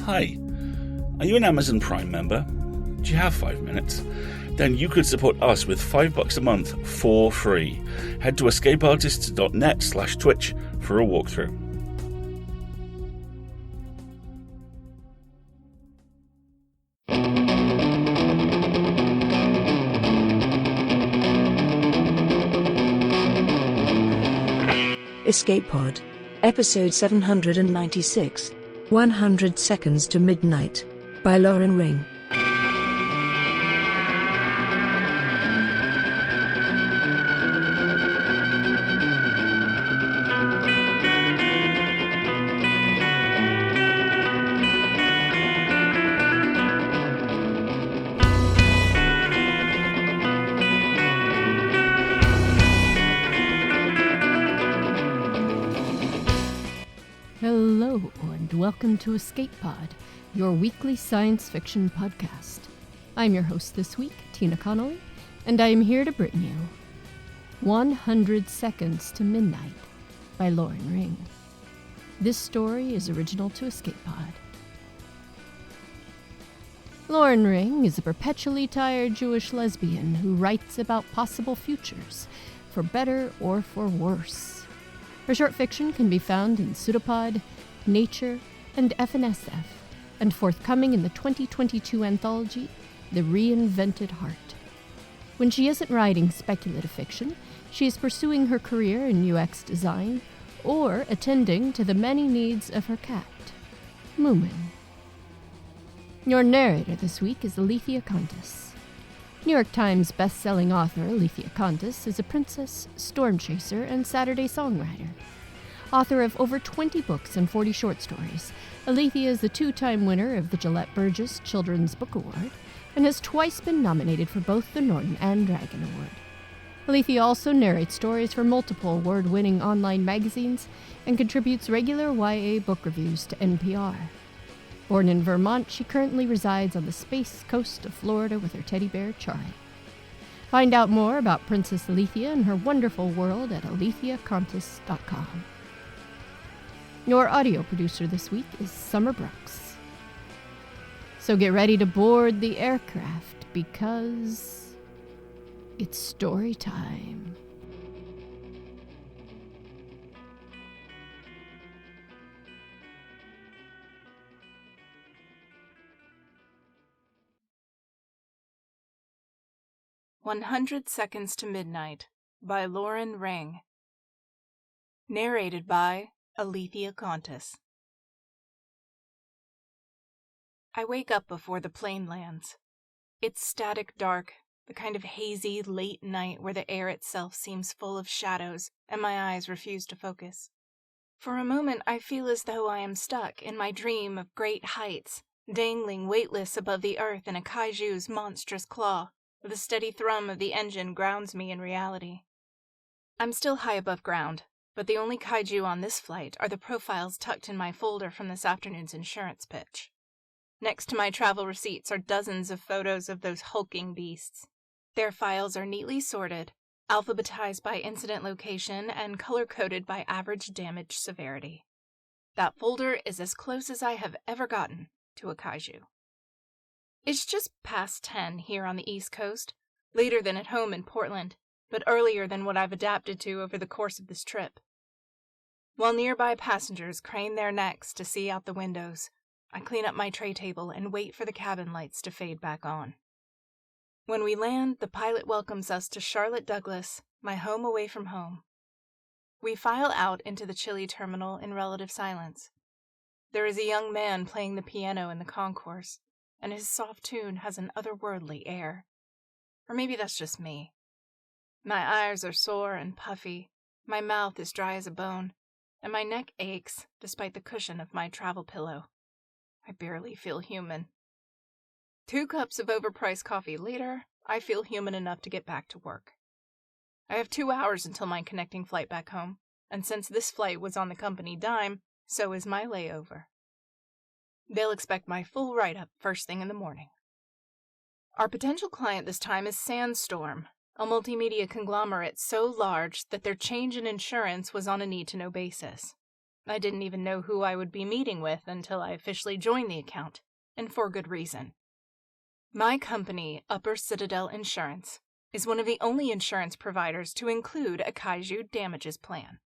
Hi, are you an Amazon Prime member? Do you have 5 minutes? Then you could support us with $5 a month for free. Head to escapeartists.net/Twitch for a walkthrough. Escape Pod, Episode 796, 100 Seconds to Midnight, by Lauren Ring. Hello, and welcome to Escape Pod, your weekly science fiction podcast. I'm your host this week, Tina Connolly, and I am here to bring you 100 Seconds to Midnight by Lauren Ring. This story is original to Escape Pod. Lauren Ring is a perpetually tired Jewish lesbian who writes about possible futures, for better or for worse. Her short fiction can be found in Pseudopod, Nature, and FNSF, and forthcoming in the 2022 anthology, The Reinvented Heart. When she isn't writing speculative fiction, she is pursuing her career in UX design or attending to the many needs of her cat, Moomin. Your narrator this week is Alethea Contis. New York Times best-selling author Alethea Contis is a princess, storm chaser, and Saturday songwriter. Author of over 20 books and 40 short stories, Alethea is the two-time winner of the Gillette Burgess Children's Book Award and has twice been nominated for both the Norton and Dragon Award. Alethea also narrates stories for multiple award-winning online magazines and contributes regular YA book reviews to NPR. Born in Vermont, she currently resides on the space coast of Florida with her teddy bear, Charlie. Find out more about Princess Alethea and her wonderful world at aletheacontis.com. Your audio producer this week is Summer Brooks. So get ready to board the aircraft because it's story time. "100 Seconds to Midnight" by Lauren Ring. Narrated by Alethea Contis. I wake up before the plane lands. It's static dark, the kind of hazy, late night where the air itself seems full of shadows and my eyes refuse to focus. For a moment I feel as though I am stuck in my dream of great heights, dangling weightless above the earth in a kaiju's monstrous claw. The steady thrum of the engine grounds me in reality. I'm still high above ground, but the only kaiju on this flight are the profiles tucked in my folder from this afternoon's insurance pitch. Next to my travel receipts are dozens of photos of those hulking beasts. Their files are neatly sorted, alphabetized by incident location, and color-coded by average damage severity. That folder is as close as I have ever gotten to a kaiju. It's just past 10 here on the East Coast, later than at home in Portland, but earlier than what I've adapted to over the course of this trip. While nearby passengers crane their necks to see out the windows, I clean up my tray table and wait for the cabin lights to fade back on. When we land, the pilot welcomes us to Charlotte Douglas, my home away from home. We file out into the chilly terminal in relative silence. There is a young man playing the piano in the concourse, and his soft tune has an otherworldly air. Or maybe that's just me. My eyes are sore and puffy, my mouth is dry as a bone, and my neck aches despite the cushion of my travel pillow. I barely feel human. 2 cups of overpriced coffee later, I feel human enough to get back to work. I have 2 hours until my connecting flight back home, and since this flight was on the company dime, so is my layover. They'll expect my full write-up first thing in the morning. Our potential client this time is Sandstorm, a multimedia conglomerate so large that their change in insurance was on a need-to-know basis. I didn't even know who I would be meeting with until I officially joined the account, and for good reason. My company, Upper Citadel Insurance, is one of the only insurance providers to include a kaiju damages plan.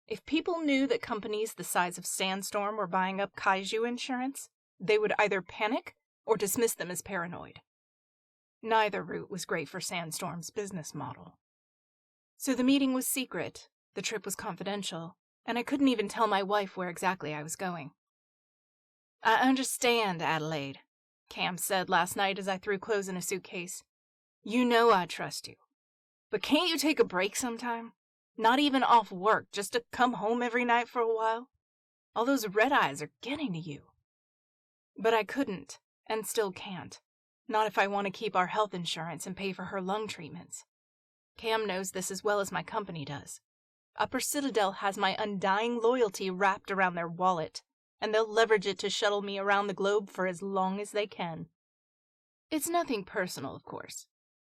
If people knew that companies the size of Sandstorm were buying up kaiju insurance, they would either panic or dismiss them as paranoid. Neither route was great for Sandstorm's business model. So the meeting was secret, the trip was confidential, and I couldn't even tell my wife where exactly I was going. "I understand, Adelaide," Cam said last night as I threw clothes in a suitcase. "You know I trust you. But can't you take a break sometime? Not even off work, just to come home every night for a while? All those red eyes are getting to you." But I couldn't, and still can't. Not if I want to keep our health insurance and pay for her lung treatments. Cam knows this as well as my company does. Upper Citadel has my undying loyalty wrapped around their wallet, and they'll leverage it to shuttle me around the globe for as long as they can. It's nothing personal, of course.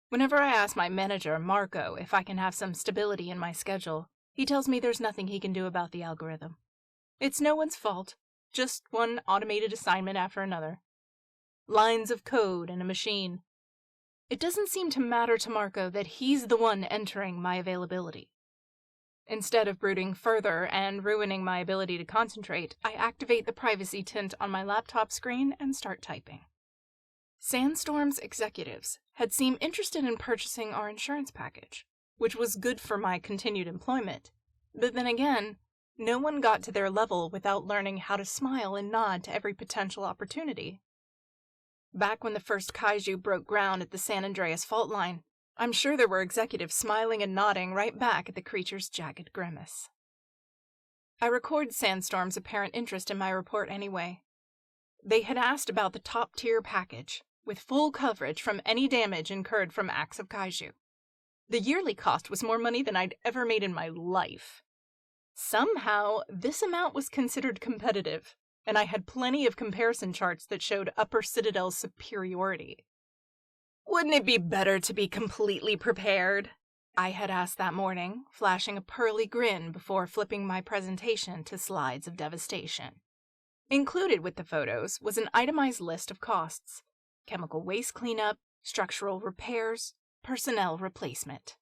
Whenever I ask my manager, Marco, if I can have some stability in my schedule, he tells me there's nothing he can do about the algorithm. It's no one's fault, just one automated assignment after another. Lines of code and a machine. It doesn't seem to matter to Marco that he's the one entering my availability. Instead of brooding further and ruining my ability to concentrate, I activate the privacy tint on my laptop screen and start typing. Sandstorm's executives had seemed interested in purchasing our insurance package, which was good for my continued employment. But then again, no one got to their level without learning how to smile and nod to every potential opportunity. Back when the first kaiju broke ground at the San Andreas fault line, I'm sure there were executives smiling and nodding right back at the creature's jagged grimace. I record Sandstorm's apparent interest in my report anyway. They had asked about the top-tier package, with full coverage from any damage incurred from acts of kaiju. The yearly cost was more money than I'd ever made in my life. Somehow, this amount was considered competitive, and I had plenty of comparison charts that showed Upper Citadel's superiority. "Wouldn't it be better to be completely prepared?" I had asked that morning, flashing a pearly grin before flipping my presentation to slides of devastation. Included with the photos was an itemized list of costs: chemical waste cleanup, structural repairs, personnel replacement.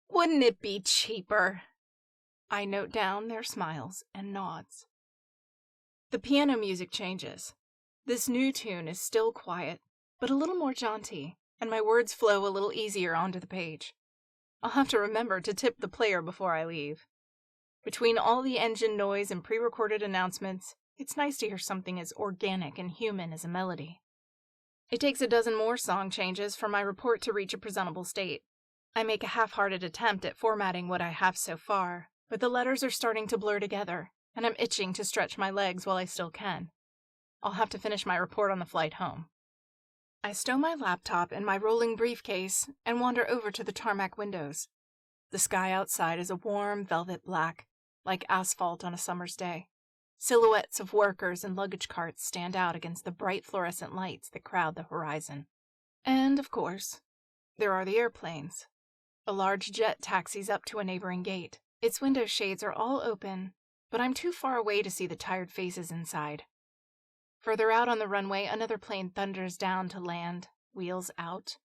"Wouldn't it be cheaper?" I note down their smiles and nods. The piano music changes. This new tune is still quiet, but a little more jaunty, and my words flow a little easier onto the page. I'll have to remember to tip the player before I leave. Between all the engine noise and pre-recorded announcements, it's nice to hear something as organic and human as a melody. It takes a dozen more song changes for my report to reach a presentable state. I make a half-hearted attempt at formatting what I have so far, but the letters are starting to blur together, and I'm itching to stretch my legs while I still can. I'll have to finish my report on the flight home. I stow my laptop in my rolling briefcase and wander over to the tarmac windows. The sky outside is a warm velvet black, like asphalt on a summer's day. Silhouettes of workers and luggage carts stand out against the bright fluorescent lights that crowd the horizon. And, of course, there are the airplanes. A large jet taxis up to a neighboring gate. Its window shades are all open, but I'm too far away to see the tired faces inside. Further out on the runway, another plane thunders down to land, wheels out.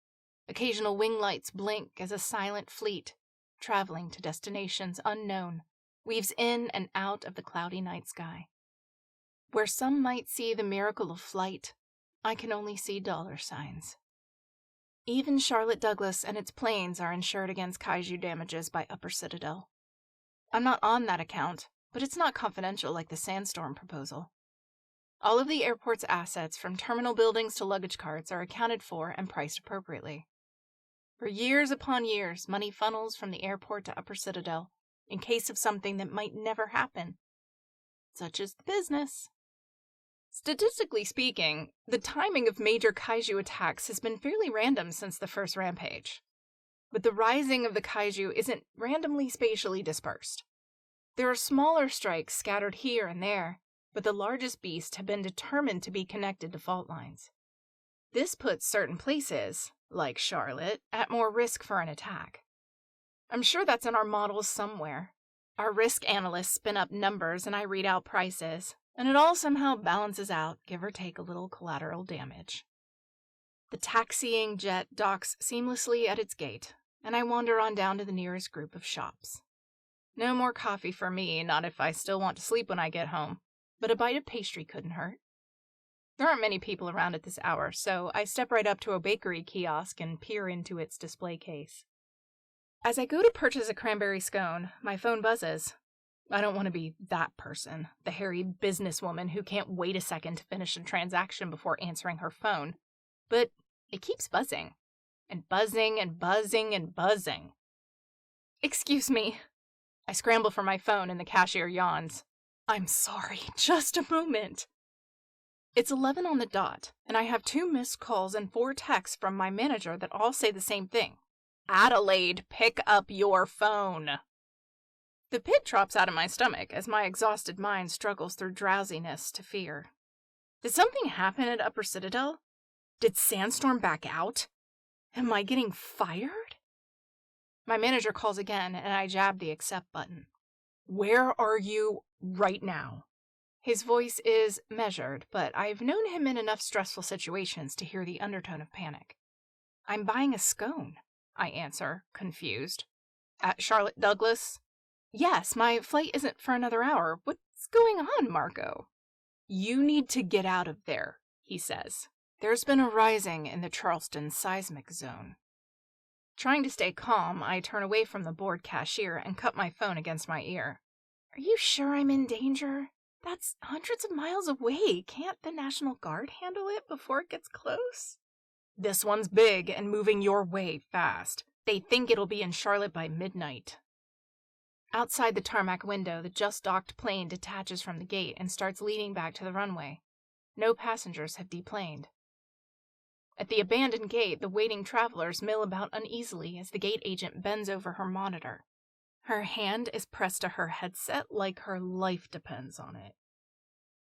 Occasional wing lights blink as a silent fleet, traveling to destinations unknown, weaves in and out of the cloudy night sky. Where some might see the miracle of flight, I can only see dollar signs. Even Charlotte Douglas and its planes are insured against kaiju damages by Upper Citadel. I'm not on that account, but it's not confidential like the Sandstorm proposal. All of the airport's assets, from terminal buildings to luggage carts, are accounted for and priced appropriately. For years upon years, money funnels from the airport to Upper Citadel, in case of something that might never happen. Such is the business. Statistically speaking, the timing of major kaiju attacks has been fairly random since the first rampage. But the rising of the kaiju isn't randomly spatially dispersed. There are smaller strikes scattered here and there, but the largest beasts have been determined to be connected to fault lines. This puts certain places, like Charlotte, at more risk for an attack. I'm sure that's in our models somewhere, Our risk analysts spin up numbers and I read out prices, and it all somehow balances out, give or take a little collateral damage. The taxiing jet docks seamlessly at its gate, and I wander on down to the nearest group of shops. No more coffee for me, not if I still want to sleep when I get home, but a bite of pastry couldn't hurt. There aren't many people around at this hour, so I step right up to a bakery kiosk and peer into its display case. As I go to purchase a cranberry scone, my phone buzzes. I don't want to be that person, the hairy businesswoman who can't wait a second to finish a transaction before answering her phone. But it keeps buzzing, and buzzing and buzzing and buzzing. Excuse me. I scramble for my phone and the cashier yawns. I'm sorry, just a moment. It's 11 on the dot, and I have 2 missed calls and 4 texts from my manager that all say the same thing. Adelaide, pick up your phone. The pit drops out of my stomach as my exhausted mind struggles through drowsiness to fear. Did something happen at Upper Citadel? Did Sandstorm back out? Am I getting fired? My manager calls again, and I jab the accept button. Where are you right now? His voice is measured, but I've known him in enough stressful situations to hear the undertone of panic. I'm buying a scone, I answer, confused. At Charlotte Douglas? Yes, my flight isn't for another hour. What's going on, Marco? You need to get out of there, he says. There's been a rising in the Charleston seismic zone. Trying to stay calm, I turn away from the bored cashier and cut my phone against my ear. Are you sure I'm in danger? That's hundreds of miles away. Can't the National Guard handle it before it gets close? This one's big and moving your way fast. They think it'll be in Charlotte by midnight. Outside the tarmac window, the just-docked plane detaches from the gate and starts leading back to the runway. No passengers have deplaned. At the abandoned gate, the waiting travelers mill about uneasily as the gate agent bends over her monitor. Her hand is pressed to her headset like her life depends on it.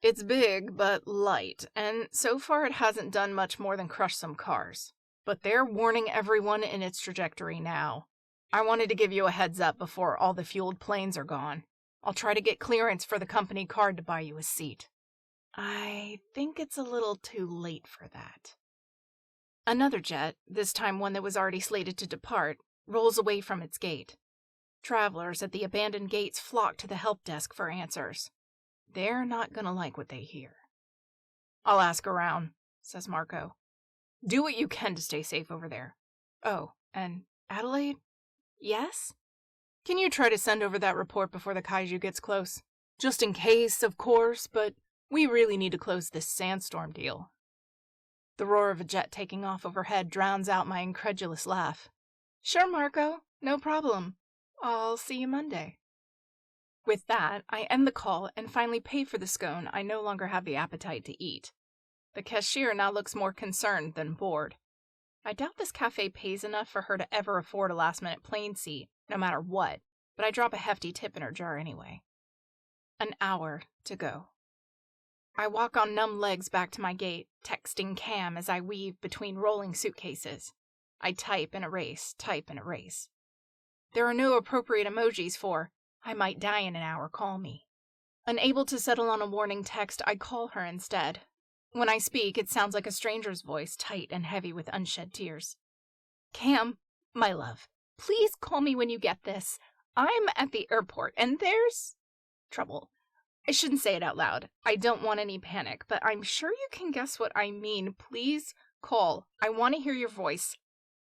It's big, but light, and so far it hasn't done much more than crush some cars. But they're warning everyone in its trajectory now. I wanted to give you a heads up before all the fueled planes are gone. I'll try to get clearance for the company card to buy you a seat. I think it's a little too late for that. Another jet, this time one that was already slated to depart, rolls away from its gate. Travelers at the abandoned gates flock to the help desk for answers. They're not gonna like what they hear. I'll ask around, says Marco. Do what you can to stay safe over there. Oh, and Adelaide? Yes? Can you try to send over that report before the kaiju gets close? Just in case, of course, but we really need to close this Sandstorm deal. The roar of a jet taking off overhead drowns out my incredulous laugh. Sure, Marco, no problem. I'll see you Monday. With that, I end the call and finally pay for the scone I no longer have the appetite to eat. The cashier now looks more concerned than bored. I doubt this cafe pays enough for her to ever afford a last-minute plane seat, no matter what, but I drop a hefty tip in her jar anyway. An hour to go. I walk on numb legs back to my gate, texting Cam as I weave between rolling suitcases. I type and erase, type and erase. There are no appropriate emojis for, I might die in an hour, call me. Unable to settle on a warning text, I call her instead. When I speak, it sounds like a stranger's voice, tight and heavy with unshed tears. Cam, my love, please call me when you get this. I'm at the airport, and there's trouble. I shouldn't say it out loud. I don't want any panic, but I'm sure you can guess what I mean. Please call. I want to hear your voice.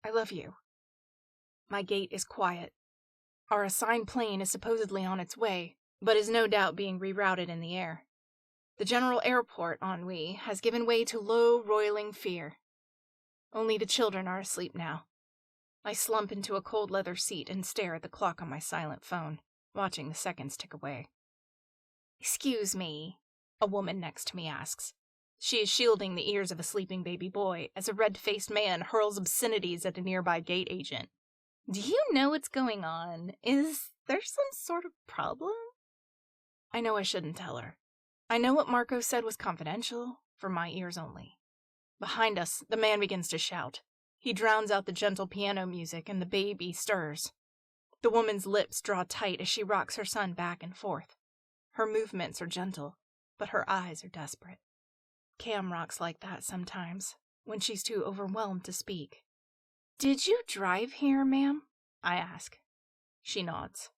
I love you. My gate is quiet. Our assigned plane is supposedly on its way, but is no doubt being rerouted in the air. The general airport, ennui, has given way to low, roiling fear. Only the children are asleep now. I slump into a cold leather seat and stare at the clock on my silent phone, watching the seconds tick away. Excuse me, a woman next to me asks. She is shielding the ears of a sleeping baby boy as a red-faced man hurls obscenities at a nearby gate agent. Do you know what's going on? Is there some sort of problem? I know I shouldn't tell her. I know what Marco said was confidential, for my ears only. Behind us, the man begins to shout. He drowns out the gentle piano music and the baby stirs. The woman's lips draw tight as she rocks her son back and forth. Her movements are gentle, but her eyes are desperate. Cam rocks like that sometimes, when she's too overwhelmed to speak. "Did you drive here, ma'am?" I ask. She nods.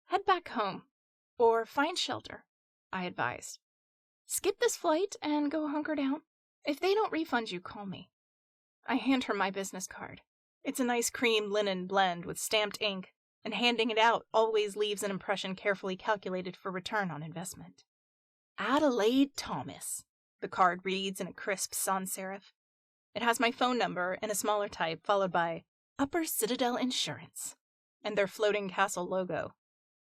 "Head back home, or find shelter," I advised. "Skip this flight and go hunker down. If they don't refund you, call me." I hand her my business card. It's a nice cream linen blend with stamped ink, and handing it out always leaves an impression carefully calculated for return on investment. "Adelaide Thomas," the card reads in a crisp sans serif. It has my phone number in a smaller type, followed by Upper Citadel Insurance, and their floating castle logo.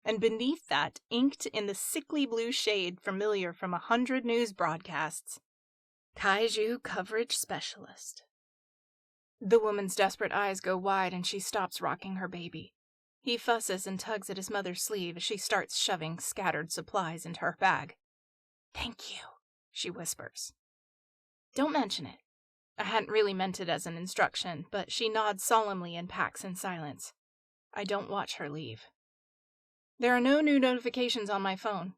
And beneath that, inked in the sickly blue shade familiar from 100 news broadcasts, Kaiju Coverage Specialist. The woman's desperate eyes go wide and she stops rocking her baby. He fusses and tugs at his mother's sleeve as she starts shoving scattered supplies into her bag. "Thank you," she whispers. "Don't mention it." I hadn't really meant it as an instruction, but she nods solemnly and packs in silence. I don't watch her leave. There are no new notifications on my phone.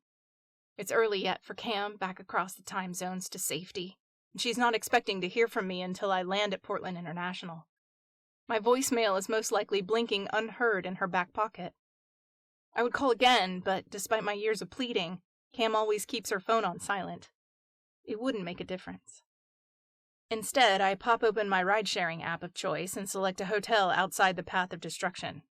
It's early yet for Cam back across the time zones to safety, and she's not expecting to hear from me until I land at Portland International. My voicemail is most likely blinking unheard in her back pocket. I would call again, but despite my years of pleading, Cam always keeps her phone on silent. It wouldn't make a difference. Instead, I pop open my ride-sharing app of choice and select a hotel outside the path of destruction.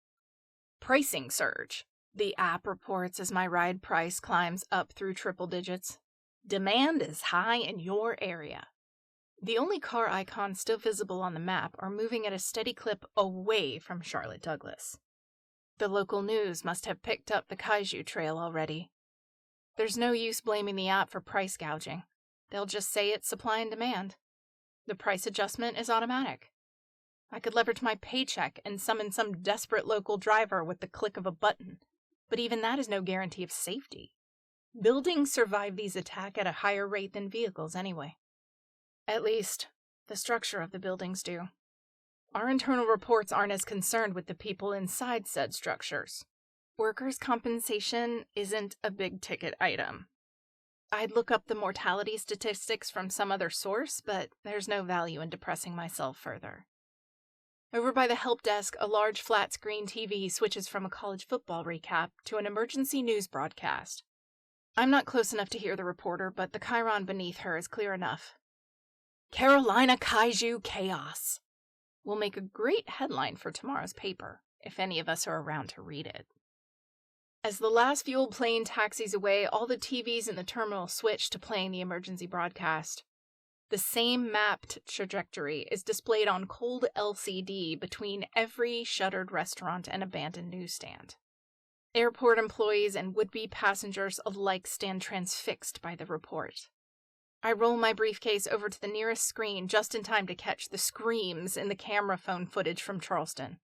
"Pricing surge," the app reports as my ride price climbs up through triple digits. "Demand is high in your area." The only car icons still visible on the map are moving at a steady clip away from Charlotte Douglas. The local news must have picked up the Kaiju trail already. There's no use blaming the app for price gouging. They'll just say it's supply and demand. The price adjustment is automatic. I could leverage my paycheck and summon some desperate local driver with the click of a button, but even that is no guarantee of safety. Buildings survive these attacks at a higher rate than vehicles anyway. At least, the structure of the buildings do. Our internal reports aren't as concerned with the people inside said structures. Workers' compensation isn't a big-ticket item. I'd look up the mortality statistics from some other source, but there's no value in depressing myself further. Over by the help desk, a large flat-screen TV switches from a college football recap to an emergency news broadcast. I'm not close enough to hear the reporter, but the chyron beneath her is clear enough. "Carolina Kaiju Chaos" will make a great headline for tomorrow's paper, if any of us are around to read it. As the last fueled plane taxis away, all the TVs in the terminal switch to playing the emergency broadcast. The same mapped trajectory is displayed on cold LCD between every shuttered restaurant and abandoned newsstand. Airport employees and would-be passengers alike stand transfixed by the report. I roll my briefcase over to the nearest screen just in time to catch the screams in the camera phone footage from Charleston.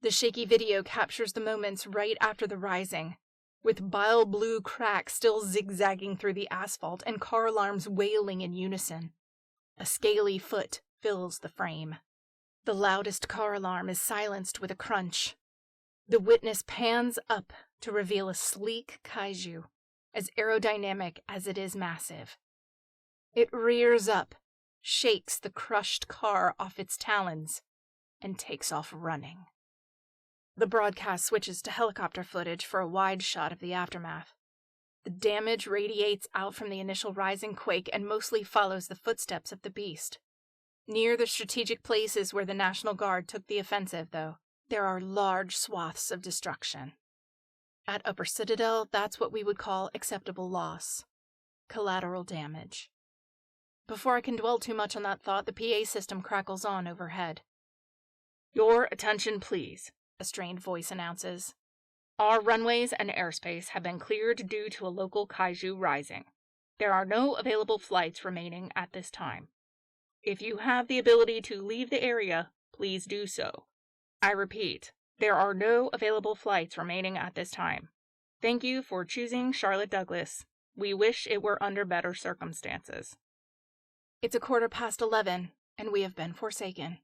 The shaky video captures the moments right after the rising, with bile blue cracks still zigzagging through the asphalt and car alarms wailing in unison. A scaly foot fills the frame. The loudest car alarm is silenced with a crunch. The witness pans up to reveal a sleek kaiju, as aerodynamic as it is massive. It rears up, shakes the crushed car off its talons, and takes off running. The broadcast switches to helicopter footage for a wide shot of the aftermath. The damage radiates out from the initial rising quake and mostly follows the footsteps of the beast. Near the strategic places where the National Guard took the offensive, though, there are large swaths of destruction. At Upper Citadel, that's what we would call acceptable loss. Collateral damage. Before I can dwell too much on that thought, the PA system crackles on overhead. "Your attention, please," a strained voice announces. "Our runways and airspace have been cleared due to a local kaiju rising. There are no available flights remaining at this time. If you have the ability to leave the area, please do so. I repeat, there are no available flights remaining at this time. Thank you for choosing Charlotte Douglas. We wish it were under better circumstances." It's 11:15, and we have been forsaken.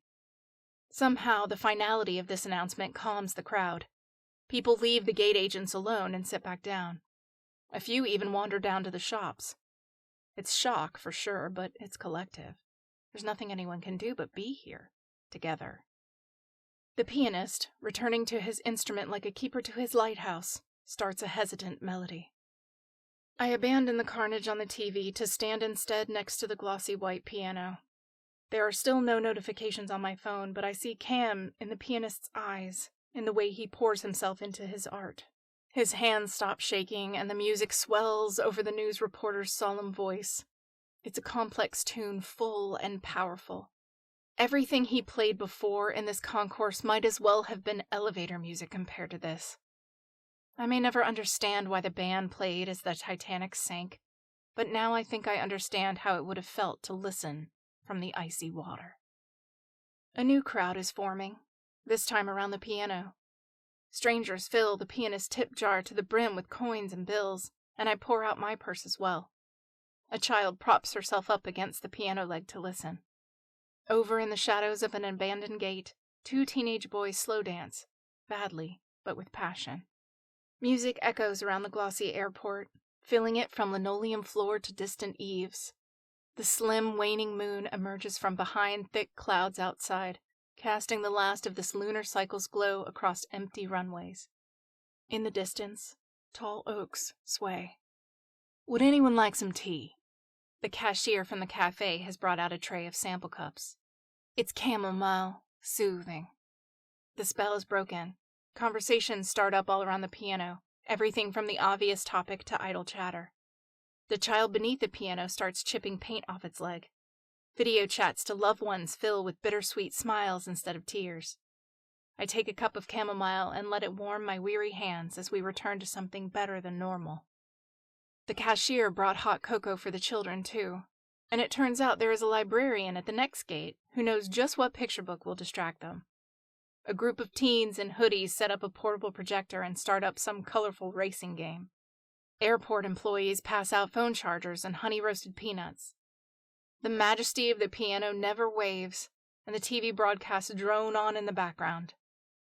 Somehow, the finality of this announcement calms the crowd. People leave the gate agents alone and sit back down. A few even wander down to the shops. It's shock, for sure, but it's collective. There's nothing anyone can do but be here, together. The pianist, returning to his instrument like a keeper to his lighthouse, starts a hesitant melody. I abandon the carnage on the TV to stand instead next to the glossy white piano. There are still no notifications on my phone, but I see Cam in the pianist's eyes, in the way he pours himself into his art. His hands stop shaking, and the music swells over the news reporter's solemn voice. It's a complex tune, full and powerful. Everything he played before in this concourse might as well have been elevator music compared to this. I may never understand why the band played as the Titanic sank, but now I think I understand how it would have felt to listen from the icy water. A new crowd is forming, this time around the piano. Strangers fill the pianist's tip jar to the brim with coins and bills, and I pour out my purse as well. A child props herself up against the piano leg to listen. Over in the shadows of an abandoned gate, 2 teenage boys slow dance, badly, but with passion. Music echoes around the glossy airport, filling it from linoleum floor to distant eaves. The slim, waning moon emerges from behind thick clouds outside, casting the last of this lunar cycle's glow across empty runways. In the distance, tall oaks sway. Would anyone like some tea? The cashier from the cafe has brought out a tray of sample cups. It's chamomile, soothing. The spell is broken. Conversations start up all around the piano, everything from the obvious topic to idle chatter. The child beneath the piano starts chipping paint off its leg. Video chats to loved ones fill with bittersweet smiles instead of tears. I take a cup of chamomile and let it warm my weary hands as we return to something better than normal. The cashier brought hot cocoa for the children, too, and it turns out there is a librarian at the next gate who knows just what picture book will distract them. A group of teens in hoodies set up a portable projector and start up some colorful racing game. Airport employees pass out phone chargers and honey-roasted peanuts. The majesty of the piano never waves, and the TV broadcasts drone on in the background.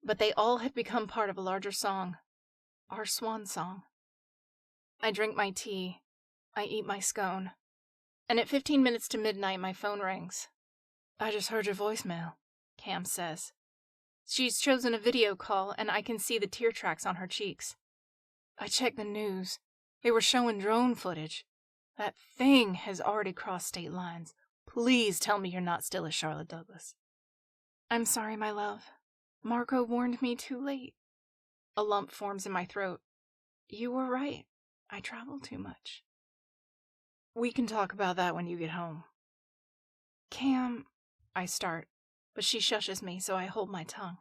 But they all have become part of a larger song, our swan song. I drink my tea. I eat my scone. And at 15 minutes to midnight, my phone rings. "I just heard your voicemail," Cam says. She's chosen a video call, and I can see the tear tracks on her cheeks. "I checked the news. They were showing drone footage. That thing has already crossed state lines. Please tell me you're not still at Charlotte Douglas." "I'm sorry, my love. Marco warned me too late." A lump forms in my throat. "You were right. I travel too much." "We can talk about that when you get home." "Cam," I start, but she shushes me, so I hold my tongue.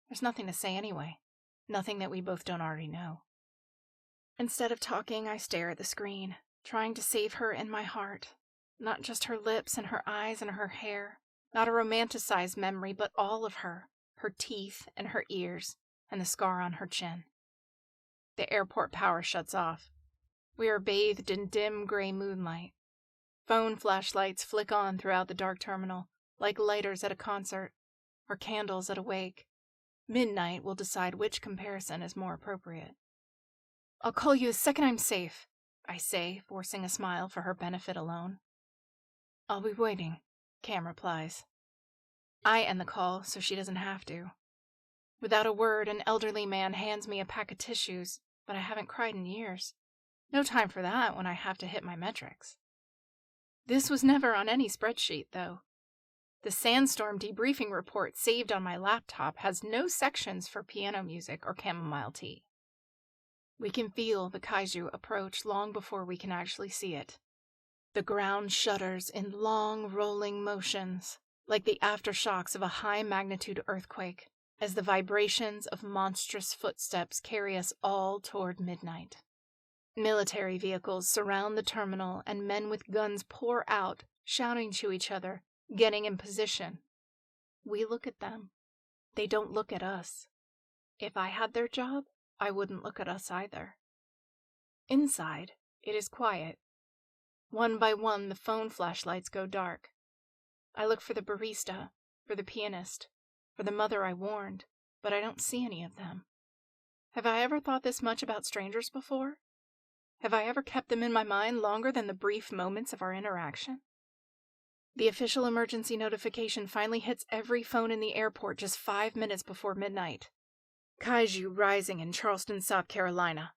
There's nothing to say anyway. Nothing that we both don't already know. Instead of talking, I stare at the screen, trying to save her in my heart. Not just her lips and her eyes and her hair. Not a romanticized memory, but all of her. Her teeth and her ears, and the scar on her chin. The airport power shuts off. We are bathed in dim gray moonlight. Phone flashlights flick on throughout the dark terminal, like lighters at a concert, or candles at a wake. Midnight will decide which comparison is more appropriate. "I'll call you the second I'm safe," I say, forcing a smile for her benefit alone. "I'll be waiting," Cam replies. I end the call so she doesn't have to. Without a word, an elderly man hands me a pack of tissues, but I haven't cried in years. No time for that when I have to hit my metrics. This was never on any spreadsheet, though. The Sandstorm debriefing report saved on my laptop has no sections for piano music or chamomile tea. We can feel the kaiju approach long before we can actually see it. The ground shudders in long, rolling motions, like the aftershocks of a high-magnitude earthquake, as the vibrations of monstrous footsteps carry us all toward midnight. Military vehicles surround the terminal, and men with guns pour out, shouting to each other, getting in position. We look at them. They don't look at us. If I had their job, I wouldn't look at us either. Inside, it is quiet. One by one, the phone flashlights go dark. I look for the barista, for the pianist, for the mother I warned, but I don't see any of them. Have I ever thought this much about strangers before? Have I ever kept them in my mind longer than the brief moments of our interaction? The official emergency notification finally hits every phone in the airport just 5 minutes before midnight. Kaiju rising in Charleston, South Carolina.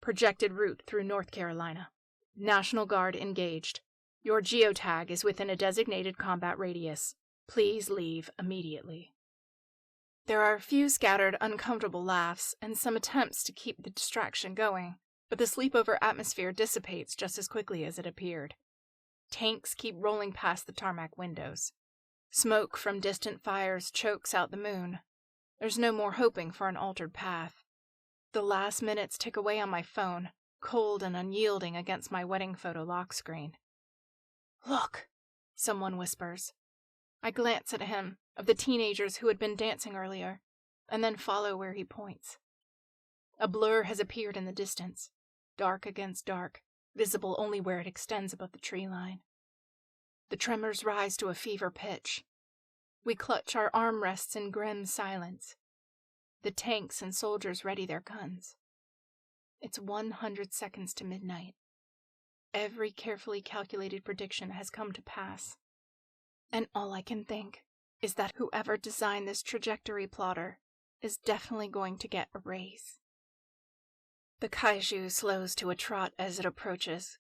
Projected route through North Carolina. National Guard engaged. Your geotag is within a designated combat radius. Please leave immediately. There are a few scattered, uncomfortable laughs and some attempts to keep the distraction going, but the sleepover atmosphere dissipates just as quickly as it appeared. Tanks keep rolling past the tarmac windows. Smoke from distant fires chokes out the moon. There's no more hoping for an altered path. The last minutes tick away on my phone, cold and unyielding against my wedding photo lock screen. "Look," someone whispers. I glance at him, of the teenagers who had been dancing earlier, and then follow where he points. A blur has appeared in the distance, dark against dark, visible only where it extends above the tree line. The tremors rise to a fever pitch. We clutch our armrests in grim silence. The tanks and soldiers ready their guns. It's 100 seconds to midnight. Every carefully calculated prediction has come to pass. And all I can think is that whoever designed this trajectory plotter is definitely going to get a raise. The kaiju slows to a trot as it approaches.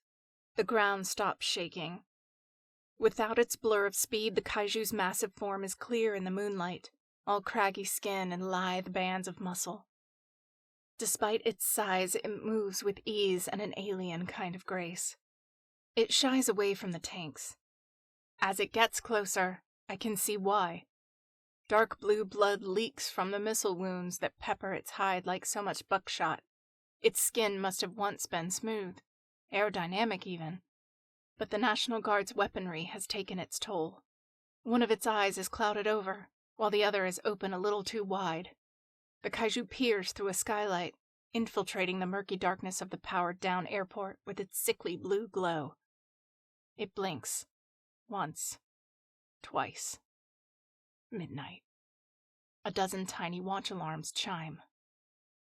The ground stops shaking. Without its blur of speed, the kaiju's massive form is clear in the moonlight, all craggy skin and lithe bands of muscle. Despite its size, it moves with ease and an alien kind of grace. It shies away from the tanks. As it gets closer, I can see why. Dark blue blood leaks from the missile wounds that pepper its hide like so much buckshot. Its skin must have once been smooth, aerodynamic even. But the National Guard's weaponry has taken its toll. One of its eyes is clouded over, while the other is open a little too wide. The kaiju peers through a skylight, infiltrating the murky darkness of the powered-down airport with its sickly blue glow. It blinks. Once. Twice. Midnight. A dozen tiny watch alarms chime.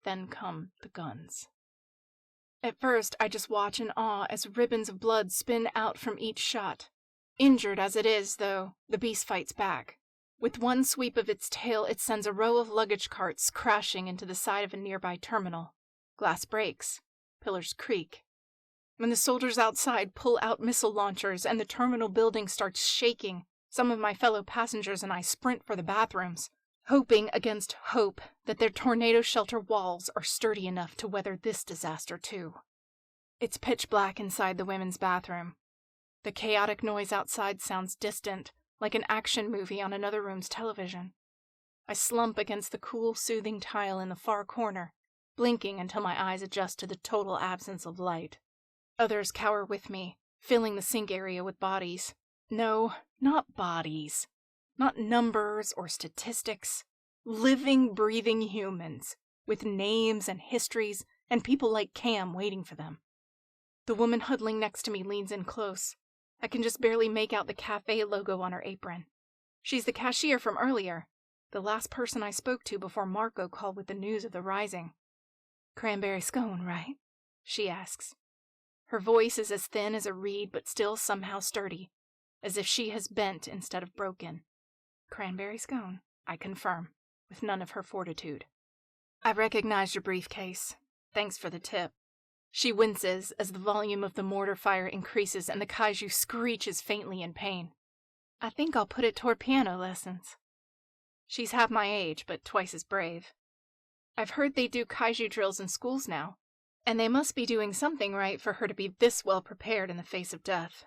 Then come the guns. At first, I just watch in awe as ribbons of blood spin out from each shot. Injured as it is, though, the beast fights back. With one sweep of its tail, it sends a row of luggage carts crashing into the side of a nearby terminal. Glass breaks. Pillars creak. When the soldiers outside pull out missile launchers and the terminal building starts shaking, some of my fellow passengers and I sprint for the bathrooms, hoping against hope that their tornado shelter walls are sturdy enough to weather this disaster too. It's pitch black inside the women's bathroom. The chaotic noise outside sounds distant, like an action movie on another room's television. I slump against the cool, soothing tile in the far corner, blinking until my eyes adjust to the total absence of light. Others cower with me, filling the sink area with bodies. No, not bodies. Not numbers or statistics. Living, breathing humans, with names and histories, and people like Cam waiting for them. The woman huddling next to me leans in close. I can just barely make out the cafe logo on her apron. She's the cashier from earlier, the last person I spoke to before Marco called with the news of the rising. "Cranberry scone, right?" she asks. Her voice is as thin as a reed, but still somehow sturdy, as if she has bent instead of broken. "Cranberry scone," I confirm, with none of her fortitude. "I recognize your briefcase. Thanks for the tip." She winces as the volume of the mortar fire increases and the kaiju screeches faintly in pain. "I think I'll put it toward piano lessons." She's half my age, but twice as brave. I've heard they do kaiju drills in schools now, and they must be doing something right for her to be this well prepared in the face of death.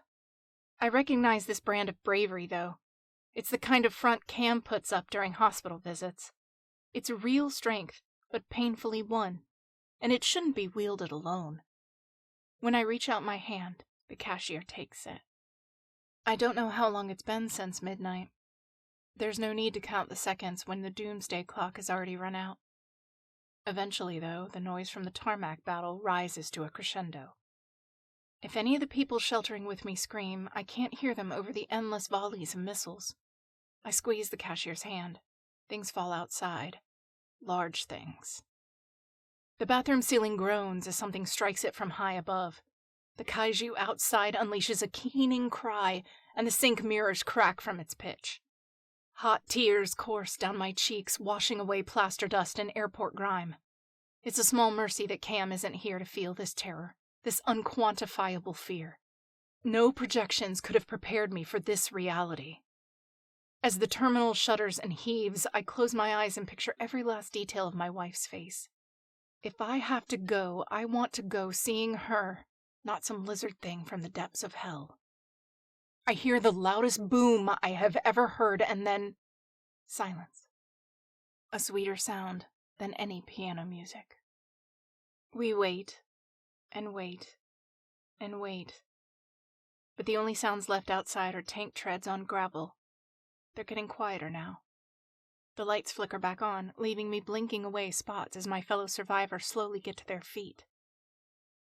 I recognize this brand of bravery, though. It's the kind of front Cam puts up during hospital visits. It's real strength, but painfully won, and it shouldn't be wielded alone. When I reach out my hand, the cashier takes it. I don't know how long it's been since midnight. There's no need to count the seconds when the doomsday clock has already run out. Eventually, though, the noise from the tarmac battle rises to a crescendo. If any of the people sheltering with me scream, I can't hear them over the endless volleys of missiles. I squeeze the cashier's hand. Things fall outside. Large things. The bathroom ceiling groans as something strikes it from high above. The kaiju outside unleashes a keening cry, and the sink mirrors crack from its pitch. Hot tears course down my cheeks, washing away plaster dust and airport grime. It's a small mercy that Cam isn't here to feel this terror, this unquantifiable fear. No projections could have prepared me for this reality. As the terminal shudders and heaves, I close my eyes and picture every last detail of my wife's face. If I have to go, I want to go seeing her, not some lizard thing from the depths of hell. I hear the loudest boom I have ever heard, and then silence. A sweeter sound than any piano music. We wait, and wait, and wait. But the only sounds left outside are tank treads on gravel. They're getting quieter now. The lights flicker back on, leaving me blinking away spots as my fellow survivors slowly get to their feet.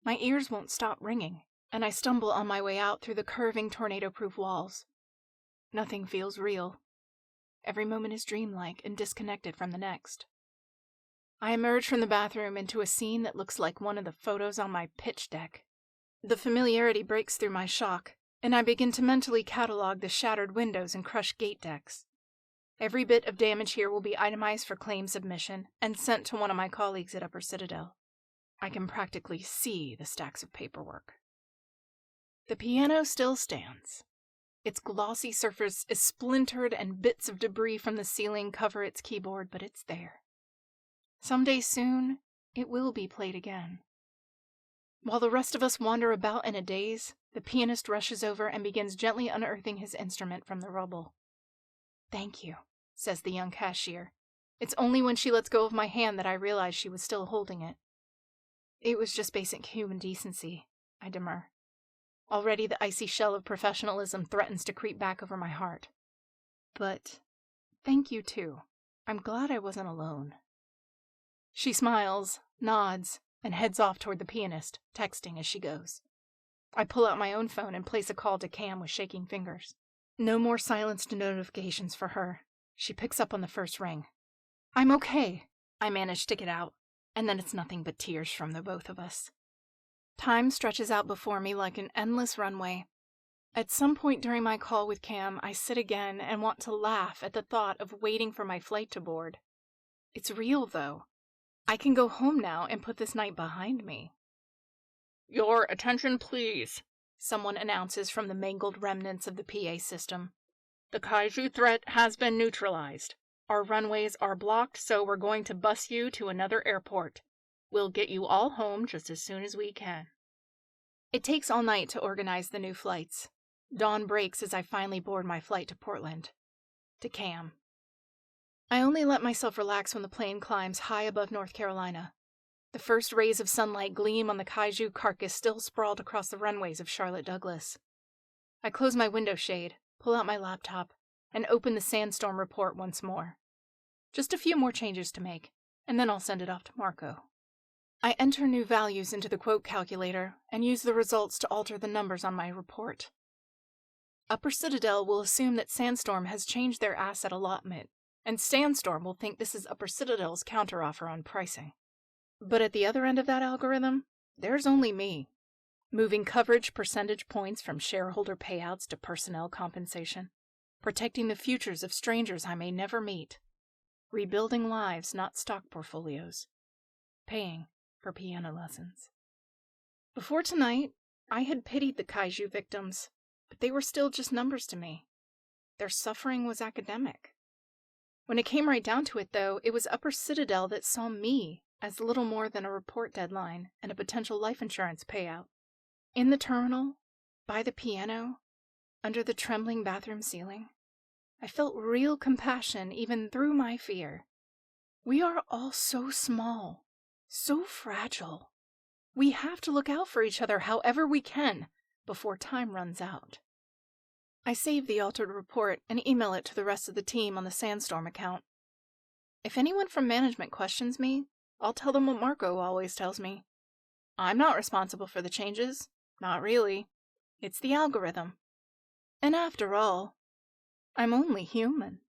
My ears won't stop ringing, and I stumble on my way out through the curving tornado-proof walls. Nothing feels real. Every moment is dreamlike and disconnected from the next. I emerge from the bathroom into a scene that looks like one of the photos on my pitch deck. The familiarity breaks through my shock, and I begin to mentally catalog the shattered windows and crushed gate decks. Every bit of damage here will be itemized for claim submission and sent to one of my colleagues at Upper Citadel. I can practically see the stacks of paperwork. The piano still stands. Its glossy surface is splintered and bits of debris from the ceiling cover its keyboard, but it's there. Someday soon, it will be played again. While the rest of us wander about in a daze, the pianist rushes over and begins gently unearthing his instrument from the rubble. "Thank you," says the young cashier. It's only when she lets go of my hand that I realize she was still holding it. "It was just basic human decency," I demur. Already the icy shell of professionalism threatens to creep back over my heart. "But thank you too. I'm glad I wasn't alone." She smiles, nods, and heads off toward the pianist, texting as she goes. I pull out my own phone and place a call to Cam with shaking fingers. No more silenced notifications for her. She picks up on the first ring. "I'm okay," I manage to get out, and then it's nothing but tears from the both of us. Time stretches out before me like an endless runway. At some point during my call with Cam, I sit again and want to laugh at the thought of waiting for my flight to board. It's real, though. I can go home now and put this night behind me. "Your attention, please," someone announces from the mangled remnants of the PA system. "The kaiju threat has been neutralized. Our runways are blocked, so we're going to bus you to another airport. We'll get you all home just as soon as we can." It takes all night to organize the new flights. Dawn breaks as I finally board my flight to Portland. To Cam. I only let myself relax when the plane climbs high above North Carolina. The first rays of sunlight gleam on the kaiju carcass still sprawled across the runways of Charlotte Douglas. I close my window shade, pull out my laptop, and open the sandstorm report once more. Just a few more changes to make, and then I'll send it off to Marco. I enter new values into the quote calculator and use the results to alter the numbers on my report. Upper Citadel will assume that Sandstorm has changed their asset allotment, and Sandstorm will think this is Upper Citadel's counteroffer on pricing. But at the other end of that algorithm, there's only me, moving coverage percentage points from shareholder payouts to personnel compensation, protecting the futures of strangers I may never meet, rebuilding lives, not stock portfolios, paying for piano lessons. Before tonight, I had pitied the kaiju victims, but they were still just numbers to me. Their suffering was academic. When it came right down to it, though, it was Upper Citadel that saw me as little more than a report deadline and a potential life insurance payout. In the terminal, by the piano, under the trembling bathroom ceiling, I felt real compassion even through my fear. We are all so small, so fragile. We have to look out for each other however we can before time runs out. I save the altered report and email it to the rest of the team on the Sandstorm account. If anyone from management questions me, I'll tell them what Marco always tells me. I'm not responsible for the changes. Not really. It's the algorithm. And after all, I'm only human.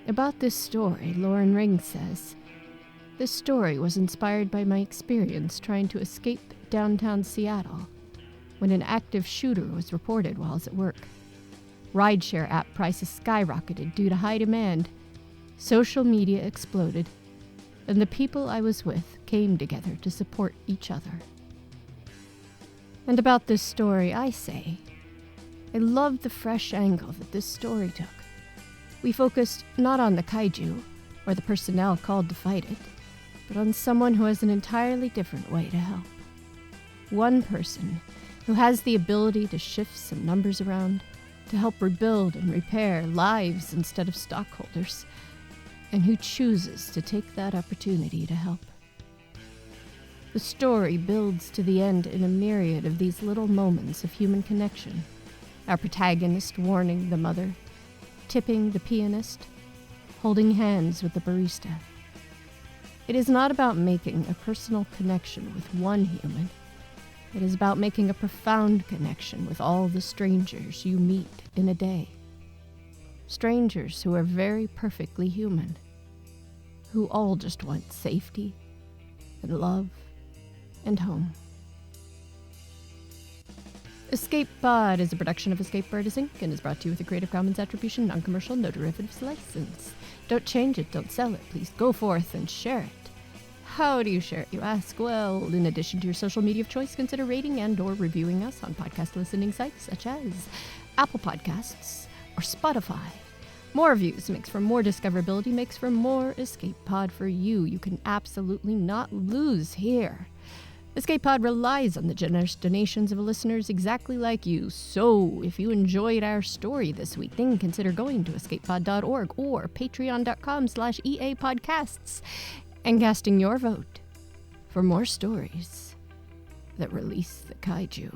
About this story, Lauren Ring says, "This story was inspired by my experience trying to escape downtown Seattle when an active shooter was reported while I was at work. Rideshare app prices skyrocketed due to high demand. Social media exploded, and the people I was with came together to support each other." And about this story, I say, I love the fresh angle that this story took. We focused not on the kaiju or the personnel called to fight it, but on someone who has an entirely different way to help. One person who has the ability to shift some numbers around, to help rebuild and repair lives instead of stockholders, and who chooses to take that opportunity to help. The story builds to the end in a myriad of these little moments of human connection. Our protagonist warning the mother, tipping the pianist, holding hands with the barista. It is not about making a personal connection with one human. It is about making a profound connection with all the strangers you meet in a day. Strangers who are very perfectly human, who all just want safety and love and home. Escape Pod is a production of Escape Artist Inc. and is brought to you with a Creative Commons Attribution, Non-Commercial, No Derivatives license. Don't change it, don't sell it. Please go forth and share it. How do you share it, you ask? Well, in addition to your social media of choice, consider rating and or reviewing us on podcast listening sites such as Apple Podcasts or Spotify. More reviews makes for more discoverability, makes for more Escape Pod for you. You can absolutely not lose here. Escape Pod relies on the generous donations of listeners exactly like you. So, if you enjoyed our story this week, then consider going to escapepod.org or patreon.com/EAPodcasts and casting your vote for more stories that release the kaiju.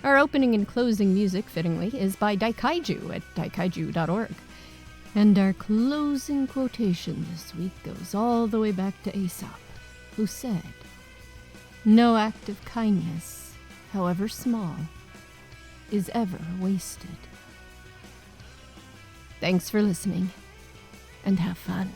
Our opening and closing music, fittingly, is by Daikaiju at daikaiju.org. And our closing quotation this week goes all the way back to Aesop, who said, "No act of kindness, however small, is ever wasted." Thanks for listening, and have fun.